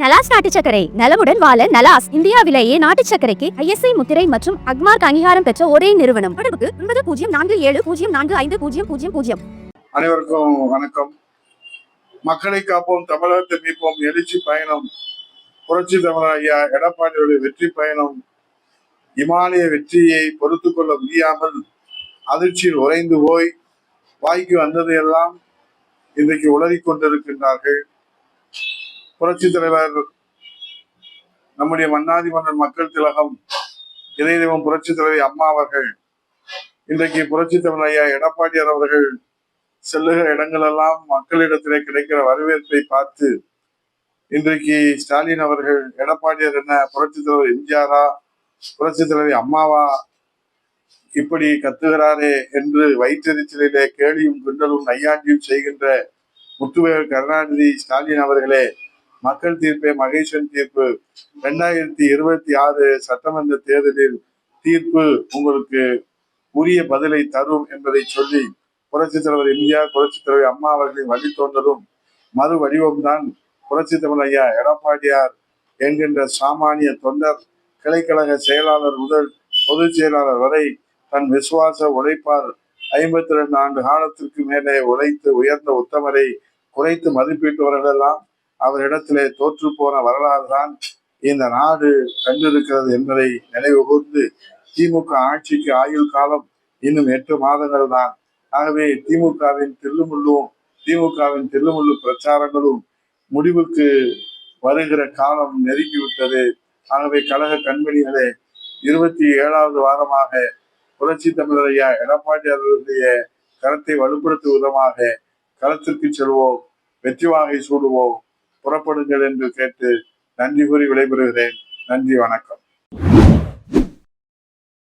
நலாஸ் நாட்டு சர்க்கரை நலமுடன் வாழ நலாஸ் இந்தியாவிலேயே நாட்டு சர்க்கரைக்கு ISI முத்திரை மற்றும் அக்மார்க் அங்கீகாரம் பெற்ற ஒரே நிறுவனம். தொடர்புக்கு 9047045000. அனைவருக்கும் வணக்கம். மக்களை காப்போம், தமிழகத்தை மீட்போம் எழுச்சி பயணம். புரட்சி தமிழர் ஐயா எடப்பாடியுடைய வெற்றி பயணம் இமாலய வெற்றியை பொறுத்து கொள்ள முடியாமல் அதிர்ச்சியில் உறைந்து போய் வாய்க்கு வந்ததையெல்லாம் இன்றைக்கு உளறி கொண்டிருக்கின்றார்கள். புரட்சி தலைவர் நம்முடைய மன்னாதி மன்னர் மக்கள் திலகம் இதய தெய்வம் புரட்சி தலைவர் அம்மா அவர்கள் இன்றைக்கு புரட்சி தமிழர் ஐயா எடப்பாடியார் அவர்கள் செல்லுகிற இடங்களெல்லாம் மக்களிடத்திலே கிடைக்கிற வரவேற்பை பார்த்து இன்றைக்கு ஸ்டாலின் அவர்கள் எடப்பாடியார் என்ன புரட்சி தலைவர் எம்ஜிஆரா புரட்சி தலைவர் அம்மாவா இப்படி கத்துகிறாரே என்று வயிற்றெரிச்சலிலே கேலியும் கிண்டலும் நையாண்டியும் செய்கின்ற முத்துவேல் கருணாநிதி ஸ்டாலின் அவர்களே, மக்கள் தீர்ப்பே மகேஸ்வரன் தீர்ப்பு. 2026 சட்டமன்ற தேர்தலில் தீர்ப்பு உங்களுக்கு உரிய பதிலை தரும் என்பதை சொல்லி புரட்சி தலைவர் எம்ஜிஆர் புரட்சி தலைவர் அம்மா அவர்களின் வழித்தோன்றலும் மறு வடிவம்தான் புரட்சி தமிழர் ஐயா எடப்பாடியார் என்கின்ற சாமானிய தொண்டர் கிளைக்கழக செயலாளர் முதல் பொதுச் செயலாளர் வரை தன் விசுவாச உழைப்பால் 52 ஆண்டு காலத்திற்கு மேலே உழைத்து உயர்ந்த உத்தமரை குறைத்து மதிப்பீட்டவர்களெல்லாம் அவரிடத்திலே தோற்று போன வரலாறு தான் இந்த நாடு கண்டிருக்கிறது என்பதை நினைவு கூர்ந்து திமுக ஆட்சிக்கு ஆயுள் காலம் இன்னும் 8 மாதங்கள் தான். ஆகவே திமுகவின் தில்லுமுள்ளு பிரச்சாரங்களும் முடிவுக்கு வருகிற காலம் நெருங்கிவிட்டது. ஆகவே கழக கண்மணிகளே, 27வது வாரமாக புரட்சி தமிழர் ஐயா எடப்பாடியாருடைய கரத்தை வலுப்படுத்தும் விதமாக களத்திற்கு செல்வோம், வெற்றி வாகை சூடுவோம், புறப்படுங்கள் என்று கேட்டு நன்றி கூறி விடைபெறுகிறேன். நன்றி, வணக்கம்.